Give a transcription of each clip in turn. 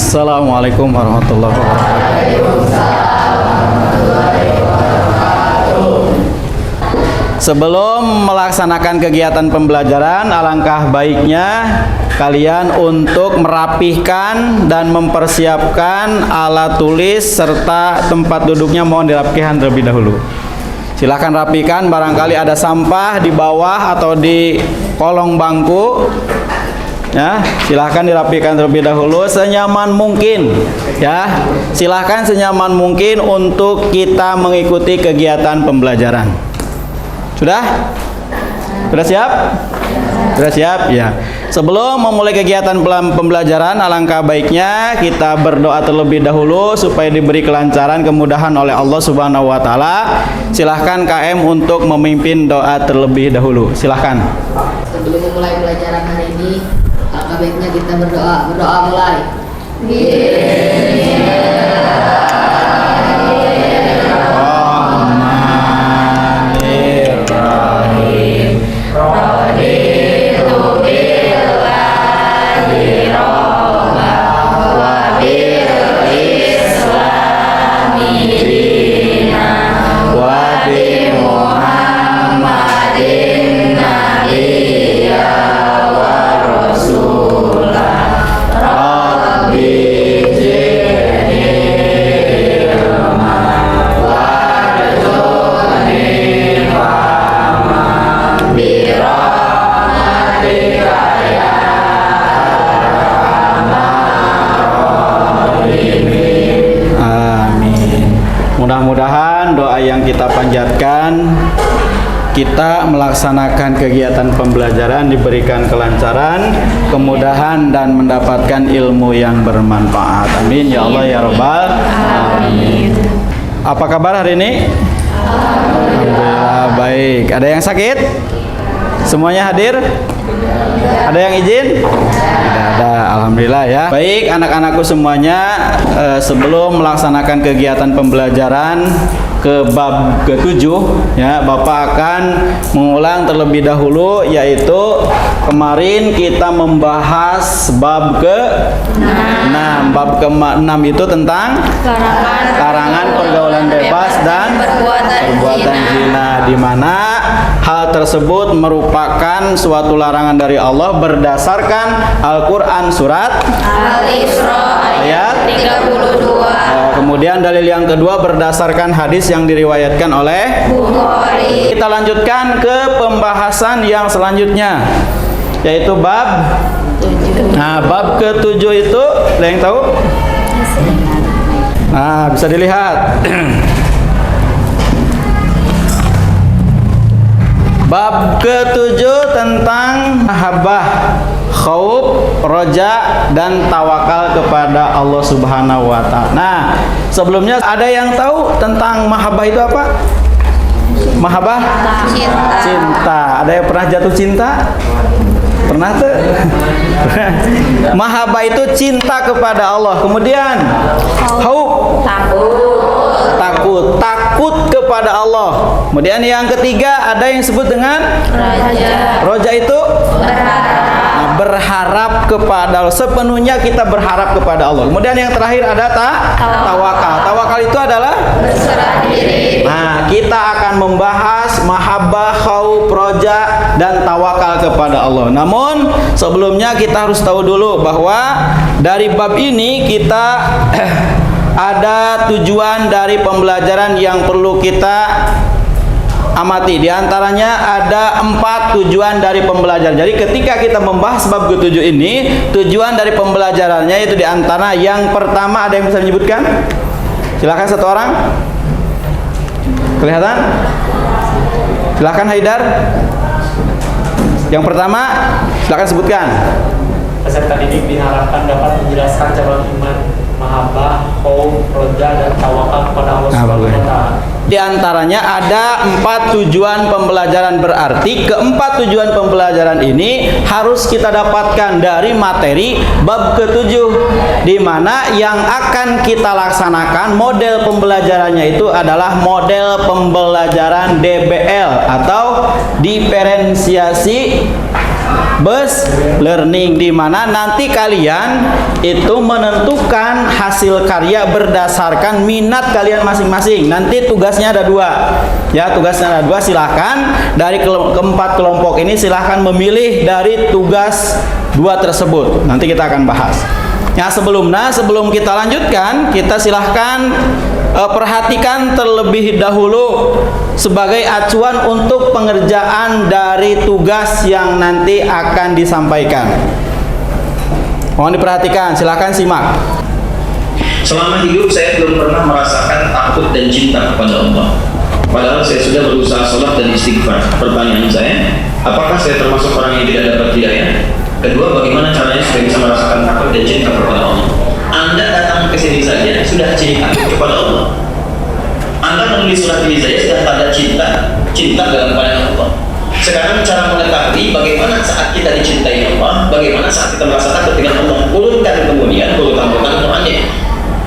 Assalamualaikum warahmatullahi wabarakatuh. Sebelum melaksanakan kegiatan pembelajaran, alangkah baiknya kalian untuk merapihkan dan mempersiapkan alat tulis serta tempat duduknya mohon dirapikan terlebih dahulu. Silahkan rapikan, barangkali ada sampah di bawah atau di kolong bangku. Ya, silahkan dirapikan terlebih dahulu senyaman mungkin. Ya, silahkan senyaman mungkin untuk kita mengikuti kegiatan pembelajaran. Sudah? Sudah siap? Sudah siap? Ya. Sebelum memulai kegiatan pembelajaran, alangkah baiknya kita berdoa terlebih dahulu supaya diberi kelancaran, kemudahan oleh Allah Subhanahu wa taala. Silahkan KM untuk memimpin doa terlebih dahulu. Silahkan. Sebelum memulai pelajaran hari ini, alangkah baiknya kita berdoa. Berdoa mulai. Mudah-mudahan doa yang kita panjatkan, kita melaksanakan kegiatan pembelajaran diberikan kelancaran, kemudahan dan mendapatkan ilmu yang bermanfaat. Amin ya Allah ya Rabbal alamin. Apa kabar hari ini? Alhamdulillah baik. Ada yang sakit? Semuanya hadir? Ada yang izin? Tidak ada, alhamdulillah ya. Baik anak-anakku semuanya, sebelum melaksanakan kegiatan pembelajaran ke bab ke-7 ya, Bapak akan mengulang terlebih dahulu, yaitu kemarin kita membahas bab ke-6. Bab ke-6 itu tentang larangan pergaulan bebas dan perbuatan zina, di mana hal tersebut merupakan suatu larangan dari Allah berdasarkan Al-Quran surat Al-Isra ayat 32. Kemudian dalil yang kedua berdasarkan hadis yang diriwayatkan oleh Bukhari. Kita lanjutkan ke pembahasan yang selanjutnya, yaitu bab 7. Nah, bab ke-7 itu ada yang tahu? Nah, bisa dilihat. Bab ke-7 tentang mahabbah, khauf, roja dan tawakal kepada Allah Subhanahu wa taala. Nah, sebelumnya ada yang tahu tentang mahabbah itu apa? Mahabbah? Cinta. Ada yang pernah jatuh cinta? Pernah tuh? Mahabbah itu cinta kepada Allah. Kemudian khauf, takut kepada Allah. Kemudian yang ketiga ada yang disebut dengan roja itu berharap kepada Allah. Sepenuhnya kita berharap kepada Allah. Kemudian yang terakhir ada tawakal. Tawakal itu adalah berserah diri. Nah, kita akan membahas mahabbah, khauf, roja dan tawakal kepada Allah. Namun sebelumnya kita harus tahu dulu bahwa dari bab ini kita ada tujuan dari pembelajaran yang perlu kita amati. Di antaranya ada 4 tujuan dari pembelajaran. Jadi ketika kita membahas bab ke-7 ini, tujuan dari pembelajarannya itu di antara yang pertama, ada yang bisa menyebutkan? Silakan satu orang. Kelihatan? Silakan Haidar. Yang pertama, silakan sebutkan. Peserta didik diharapkan dapat menjelaskan cabang iman, mahabbah, khauf, roja dan tawakal kepada Allah Subhanahu wa taala. Di antaranya ada 4 tujuan pembelajaran, berarti keempat tujuan pembelajaran ini harus kita dapatkan dari materi bab ke-7, di mana yang akan kita laksanakan model pembelajarannya itu adalah model pembelajaran DBL atau diferensiasi bus learning, di mana nanti kalian itu menentukan hasil karya berdasarkan minat kalian masing-masing. Nanti tugasnya ada dua, ya, tugasnya ada dua. Silahkan dari keempat kelompok ini silahkan memilih dari tugas dua tersebut. Nanti kita akan bahas. Ya, sebelum kita lanjutkan, kita silahkan perhatikan terlebih dahulu sebagai acuan untuk pengerjaan dari tugas yang nanti akan disampaikan. Mohon diperhatikan, silahkan simak. Selama hidup saya belum pernah merasakan takut dan cinta kepada Allah. Padahal saya sudah berusaha sholat dan istighfar. Pertanyaan saya, apakah saya termasuk orang yang tidak dapat hidayah? Kedua, bagaimana caranya supaya bisa merasakan takut dan cinta kepada Allah? Anda datang ke sini saja sudah cinta kepada Allah. Anda menulis surat ini saja sudah tanda cinta dalam pandangan Allah. Sekarang cara mengetahui bagaimana saat kita dicintai Allah, bagaimana saat kita merasa takut dengan Allah. Urutkan kemudian urutan Qurannya.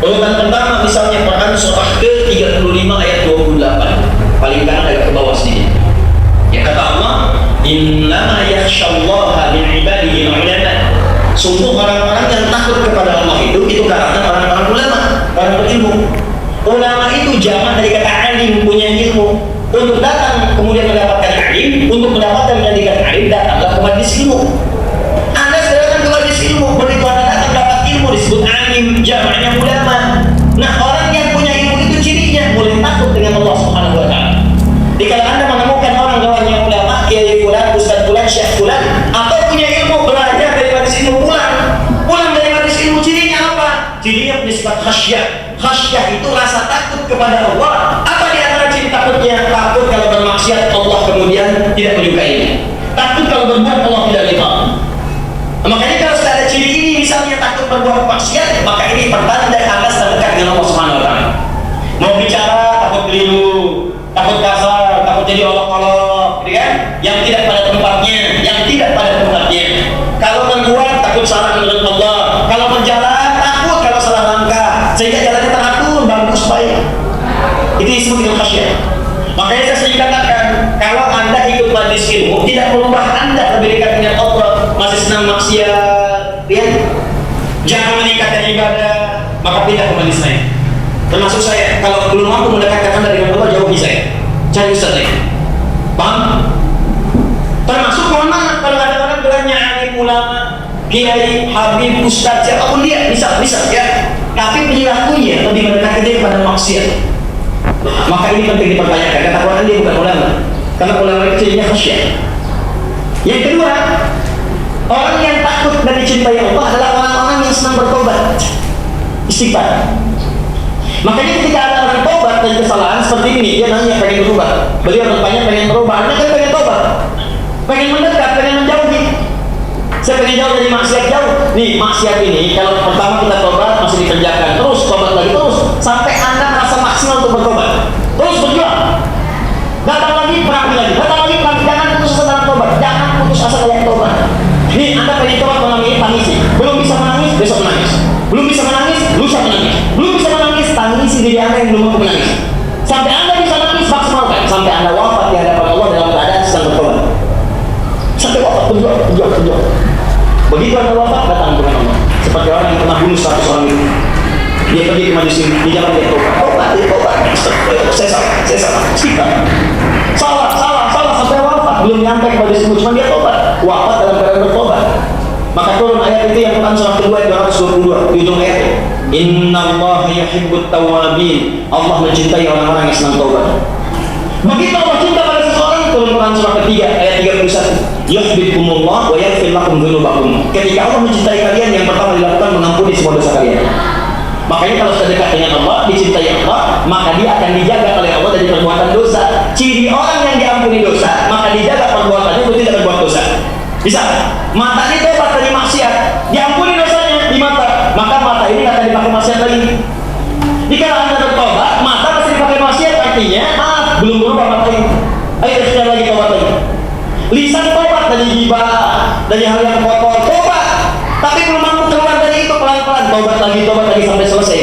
Urutan pertama misalnya Quran surah ke-35 ayat 28, paling kanan agak ke bawah sedikit. Ya, kata Allah, innama yakhsyallaha min ibadihi ulama. Sungguh orang-orang yang takut kepada Allah itu kalangan orang-orang ulama, orang berilmu. Ulama itu jangan dari kata alim, punya ilmu. Untuk datang kemudian mendapatkan alim, untuk mendapatkan menjadikan alim, datanglah ke majelis ilmu. Anda datang ke majelis ilmu, begitu Anda datang dapat ilmu disebut alim, jamaknya ulama. Nah, orang yang punya ilmu itu cirinya mulai takut dengan Allah Subhanahu wa taala. Jika Anda menemukan orang yang ulama, kiai fulan, ustaz fulan, syekh fulan, atau punya ilmu, belajar dari majelis ilmu, pulang dari majelis ilmu, cirinya apa? Cirinya bersifat khasyah. Khasyah itu rasa takut kepada Allah. Apa di antara ciri takutnya? Takut kalau bermaksiat Allah kemudian tidak menyukainya. Takut kalau berbuat Allah tidak ridha. Makanya kalau sudah ada ciri ini, misalnya takut berbuat maksiat, maka ini pertanda Anda terdekat dengan Allah Subhanahu wa taala. Mau bicara takut keliru, takut kasar, takut jadi olok-olok, gitu kan? Yang tidak pada tempatnya, Kalau membuat takut salah menurut Allah. Kalau berjalan takut kalau salah langkah, sehingga jalannya teratur, bagus, baik. Itu disebut dengan khasyah. Makanya saya sering katakan, kalau Anda ikut majelis ilmu, tidak merubah Anda lebih dekat dengan Allah, masih senang maksiat, ya? Jangan meningkatkan ibadah, maka pindah ke majelis lain. Termasuk saya, kalau belum mampu mendekatkan Anda dengan Allah, jauhi saya. Cari ustaz lain. Paham? Termasuk mohon maaf kalau ada orang bilangnya alim, ulama, kiai, habib, ustaz, siapapun dia, bisa ya. Tapi perilakunya lebih mendekatkan dia kepada maksiat. Maka ini penting dipertanyakan. Kata Quran, dia bukan ulama, karena ulama itu jadinya khasyah. Yang kedua, orang yang takut dan dicintai Allah adalah orang-orang yang senang bertobat, istighfar. Makanya ketika ada orang tobat dari kesalahan seperti ini, dia nanya pengen berubah. Beliau bertanya pengen berubah. Anda kan pengen tobat, pengen mendekat, pengen menjauhi. Saya pengen jauh dari maksiat, jauh. Nih maksiat ini kalau pertama kita tobat masih dikerjakan, terus tobat lagi terus sampai Anda merasa maksimal untuk bertobat. Terus berjuang. Datang lagi perang lagi, datang lagi perang. Jangan putus asa dalam tobat, jangan putus asa dalam tobat. Nih Anda pengen tobat menangis, tangisi. Belum bisa menangis, besok menangis. Belum bisa menangis, lusa menangis. Belum bisa menangis, tangisi diri Anda yang belum mampu menangis. Sampai Anda bisa menangis, maksimalkan. Sampai Anda wafat di hadapan Allah dalam keadaan sedang bertobat. Sampai wafat, berjuang. Begitu Anda wafat, datang dengan Allah. Seperti orang yang pernah bunuh 100 orang itu. Dia pergi ke majelis ini, di jalan dia tobat. Saya salah. Salah sampai wafat. Belum nyampe ke majelis ini, cuma dia tobat. Wafat dalam keadaan bertobat. Maka turun ayat itu yang Quran surah kedua ayat 222 di ujung ayat. Innallaha yuhibbut tawwabin. Allah mencintai orang-orang yang senang tobat. Begitu Allah cinta pada seseorang, turun Quran surah ketiga ayat 31. Yuhibbukumullah wa yaghfir lakum dzunubakum. Ketika Allah mencintai kalian, yang pertama dilakukan mengampuni semua dosa kalian. Makanya kalau sudah dekat dengan Allah, dicintai Allah, maka dia akan dijaga oleh Allah dari perbuatan dosa. Ciri orang yang diampuni dosa, maka dijaga perbuatannya untuk tidak berbuat dosa. Bisa matanya tobat dari maksiat, diampuni dosanya di mata, maka mata ini akan dipakai maksiat lagi. Jika Anda bertobat, mata masih dipakai maksiat, artinya belum berubah mata ini. Ayo sekali lagi tobat lagi. Lisan tobat dari ghibah, dari hal yang kotor, tobat. Tapi belum mampu keluar dari itu, pelan-pelan tobat lagi sampai selesai.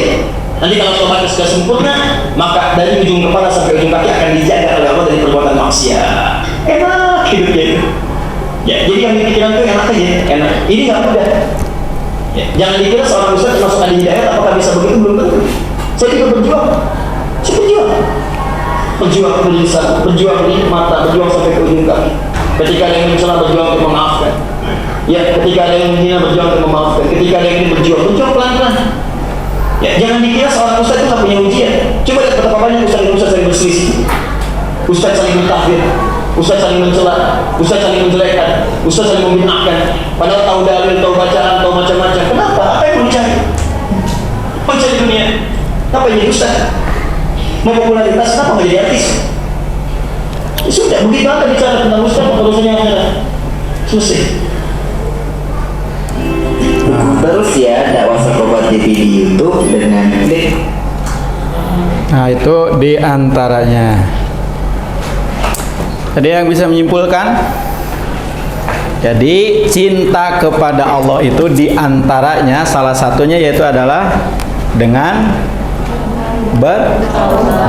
Nanti kalau tobatnya sudah sempurna, maka dari ujung kepala sampai ujung kaki akan dijaga oleh Allah dari perbuatan maksiat. Enak hidupnya itu. Ya, jadi yang dipikiran itu enak aja, enak. Ini nggak mudah. Ya, jangan dikira seorang ustaz masuk ahli hidayat apakah bisa begitu, belum tentu. Saya juga berjuang. Saya berjuang. Berjuang berlisan, berjuang di mata, berjuang sampai ke ujung kaki. Ketika ada yang mencela, berjuang untuk memaafkan. Ya, ketika ada yang menghina, berjuang untuk memaafkan. Ketika ada yang ini berjuang pelan-pelan. Ya, jangan dikira seorang ustaz itu nggak punya ujian. Coba lihat betapa banyak ustaz saling berselisih, ustaz saling mentahdir, ustaz saling mencela, ustaz saling menjelekkan, ustaz saling membid'ahkan. Padahal tahu dalil, tahu bacaan, tahu macam-macam. Kenapa? Apa yang mau dicari? Mencari dunia. Apa yang jadi ustaz? Mau popularitas, kenapa nggak jadi artis? Ya sudah, begitu aja bicara tentang ustaz, maka dosanya ada. Selesai. Terus ya dakwah Sakobat TV di YouTube dengan klik. Nah, itu diantaranya. Ada yang bisa menyimpulkan? Jadi cinta kepada Allah itu diantaranya salah satunya yaitu adalah dengan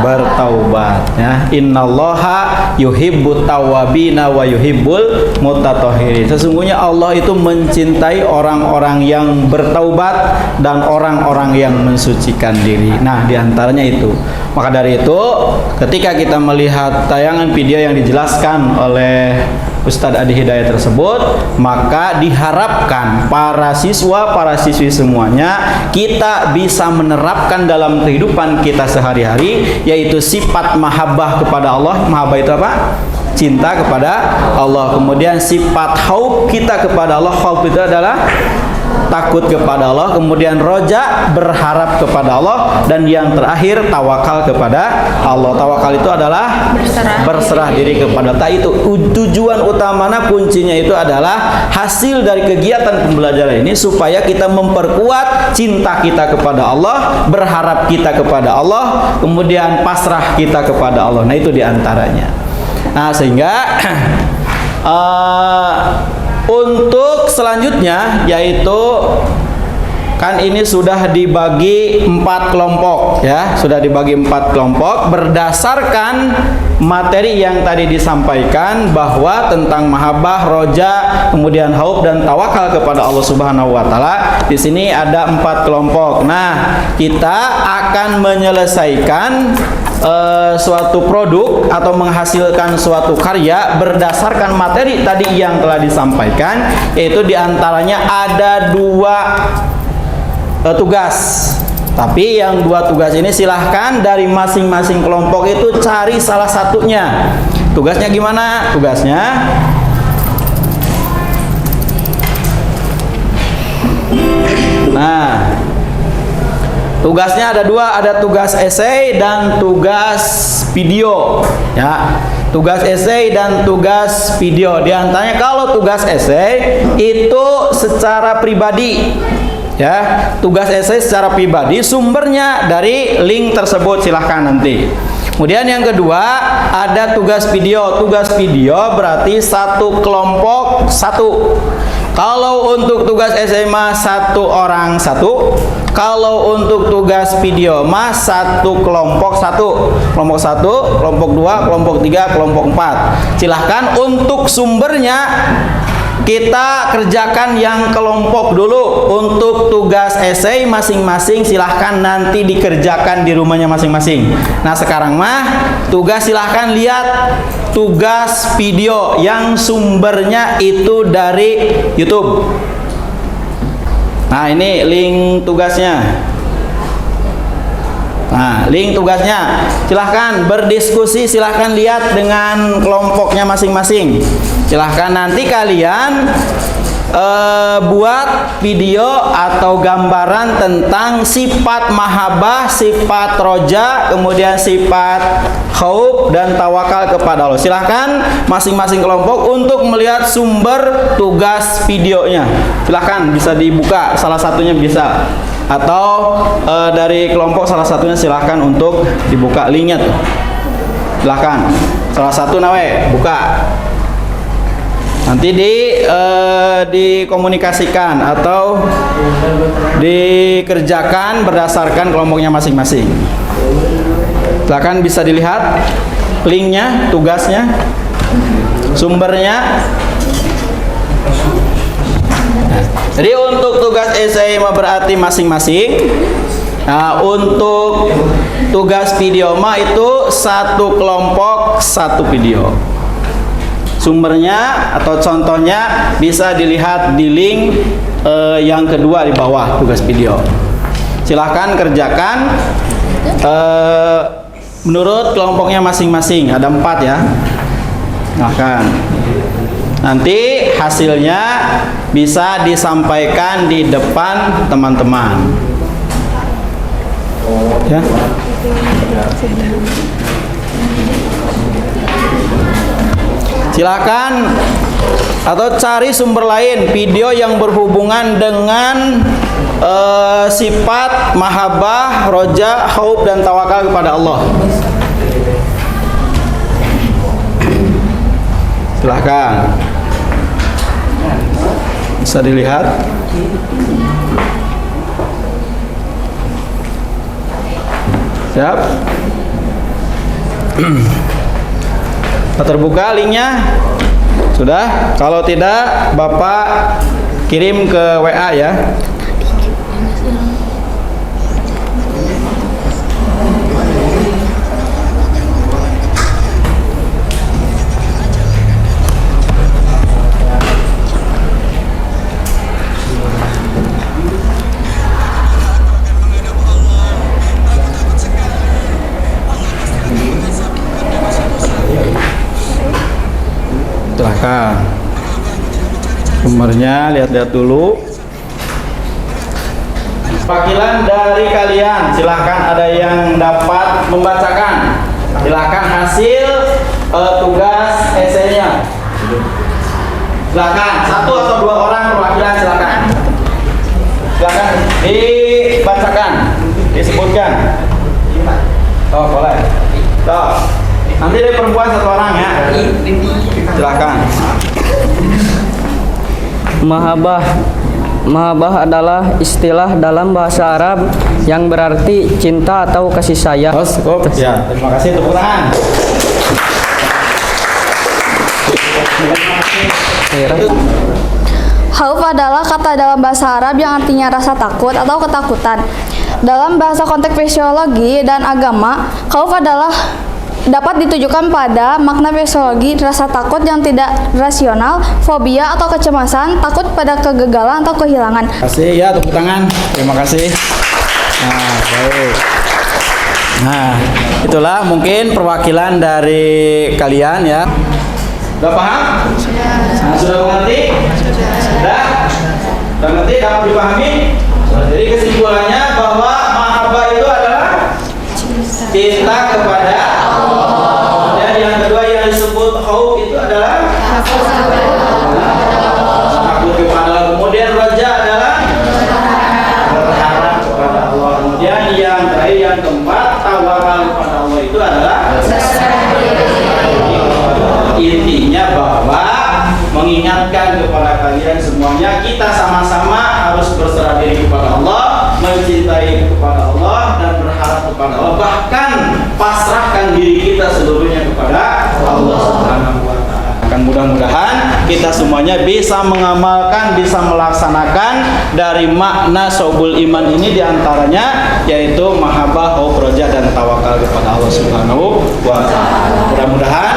bertaubat ya. Innallaha yuhibbut tawwabina wa yuhibbul mutatahhirin. Sesungguhnya Allah itu mencintai orang-orang yang bertaubat dan orang-orang yang mensucikan diri. Nah, diantaranya itu. Maka dari itu, ketika kita melihat tayangan video yang dijelaskan oleh Ustadz Adi Hidayat tersebut, maka diharapkan para siswa, para siswi semuanya kita bisa menerapkan dalam kehidupan kita sehari-hari, yaitu sifat mahabbah kepada Allah. Mahabbah itu apa? Cinta kepada Allah. Kemudian sifat khauf kita kepada Allah. Khauf itu adalah takut kepada Allah. Kemudian roja, berharap kepada Allah. Dan yang terakhir tawakal kepada Allah. Tawakal itu adalah berserah diri kepada Allah. Itu tujuan utamanya, kuncinya itu adalah hasil dari kegiatan pembelajaran ini supaya kita memperkuat cinta kita kepada Allah, berharap kita kepada Allah, kemudian pasrah kita kepada Allah. Nah, itu diantaranya. Nah, sehingga untuk selanjutnya yaitu kan ini sudah dibagi 4 kelompok ya, sudah dibagi 4 kelompok berdasarkan materi yang tadi disampaikan bahwa tentang mahabbah, roja, kemudian khauf dan tawakal kepada Allah Subhanahu wa taala. Di sini ada 4 kelompok. Nah, kita akan menyelesaikan suatu produk atau menghasilkan suatu karya berdasarkan materi tadi yang telah disampaikan, yaitu diantaranya ada 2 tugas. Tapi yang 2 tugas ini silahkan dari masing-masing kelompok itu cari salah satunya. Tugasnya gimana? Tugasnya tugasnya ada 2, ada tugas esai dan tugas video ya. Tugas esai dan tugas video. Di antaranya kalau tugas esai itu secara pribadi ya, tugas esai secara pribadi, sumbernya dari link tersebut, silahkan nanti. Kemudian yang kedua ada tugas video. Tugas video berarti 1 kelompok 1. Kalau untuk tugas SMA 1 orang 1. Kalau untuk tugas video mas 1 kelompok 1. Kelompok 1, kelompok 2, kelompok 3, kelompok 4. Silahkan untuk sumbernya kita kerjakan yang kelompok dulu. Untuk tugas esai masing-masing silahkan nanti dikerjakan di rumahnya masing-masing. Nah, sekarang mah tugas silahkan lihat tugas video yang sumbernya itu dari YouTube. Nah, ini link tugasnya. Nah, link tugasnya. Silahkan berdiskusi, silahkan lihat dengan kelompoknya masing-masing. Silahkan nanti kalian buat video atau gambaran tentang sifat mahabbah, sifat roja, kemudian sifat khauf dan tawakal kepada Allah. Silahkan masing-masing kelompok untuk melihat sumber tugas videonya. Silahkan bisa dibuka, salah satunya bisa, atau dari kelompok salah satunya silahkan untuk dibuka linknya tuh. Silahkan salah satu nawe buka. Nanti dikomunikasikan atau dikerjakan berdasarkan kelompoknya masing-masing. Silakan bisa dilihat linknya, tugasnya, sumbernya. Jadi untuk tugas esai berarti masing-masing. Nah, untuk tugas video mah itu satu kelompok satu video. Sumbernya atau contohnya bisa dilihat di link yang kedua di bawah tugas video. Silahkan kerjakan menurut kelompoknya masing-masing. Ada 4 ya. Silahkan. Nanti hasilnya bisa disampaikan di depan teman-teman. Ya. Silakan atau cari sumber lain video yang berhubungan dengan sifat mahabbah, roja, khauf dan tawakal kepada Allah. Silahkan, bisa dilihat. Siap. Terbuka linknya? Sudah? Kalau tidak, Bapak kirim ke WA ya. Silahkan. Sumbernya lihat-lihat dulu. Wakilan dari kalian, silahkan ada yang dapat membacakan. Silahkan hasil tugas esainya. Silahkan, 1 atau 2 orang perwakilan silahkan. Silahkan dibacakan, disebutkan. Oh boleh. Toh. Nanti dari perempuan 1 orang ya. Silakan. Mahabbah adalah istilah dalam bahasa Arab yang berarti cinta atau kasih sayang. Cukup. Ya, terima kasih, tepuk tangan. Khauf adalah kata dalam bahasa Arab yang artinya rasa takut atau ketakutan. Dalam bahasa konteks fisiologi dan agama, khauf adalah dapat ditujukan pada makna fisiologi rasa takut yang tidak rasional, fobia atau kecemasan, takut pada kegagalan atau kehilangan. Terima kasih ya, tepuk tangan. Terima kasih. Nah, baik. Nah, itulah mungkin perwakilan dari kalian ya. Sudah paham? Nah, sudah mengerti? Sudah? Sudah mengerti? Dapat dipahami? Jadi kesimpulannya bahwa mahabbah itu adalah cinta kepada Allah. Dan yang kedua yang disebut khauf itu adalah takut kepada Allah. Kemudian raja adalah berharap kepada Allah. Kemudian yang terakhir yang keempat tawakal kepada Allah itu adalah intinya bahwa mengingatkan kepada kalian semuanya, kita sama-sama harus berserah diri kepada Allah, mencintai kepada Allah dan berharap kepada Allah, bahkan pasrahkan diri kita seluruhnya kepada Allah Subhanahu wa taala. Mudah-mudahan kita semuanya bisa mengamalkan, bisa melaksanakan dari makna sobul iman ini, diantaranya yaitu mahabbah, khauf, roja dan tawakal kepada Allah Subhanahu wa taala. Mudah-mudahan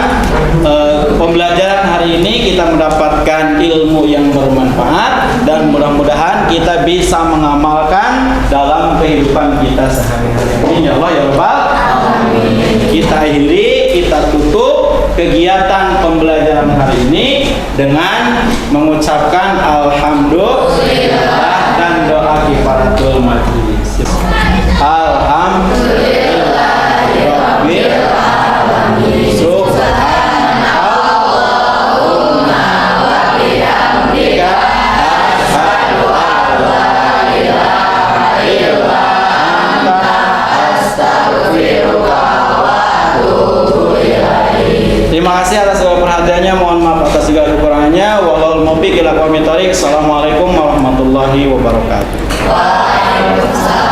pembelajaran hari ini kita mendapatkan ilmu yang bermanfaat dan mudah-mudahan kita bisa mengamalkan dalam kehidupan kita sehari-hari. Amin ya Allah ya Rabbal alamin. Kita akhiri, kita tutup kegiatan pembelajaran hari ini dengan mengucapkan alhamdulillah dan doa kifaratul majlis. Alhamdulillahirabbil alamin. Subhanallahumma wa bihamdika asyhadu an la ilaha illa anta astaghfiruka wa atubu ilaik. Terima kasih atas segala perhatiannya. Mohon maaf atas segala kekurangannya. Wallahul muwaffiq ila aqwamit thoriq. Assalamualaikum warahmatullahi wabarakatuh. Waalaikumsalam.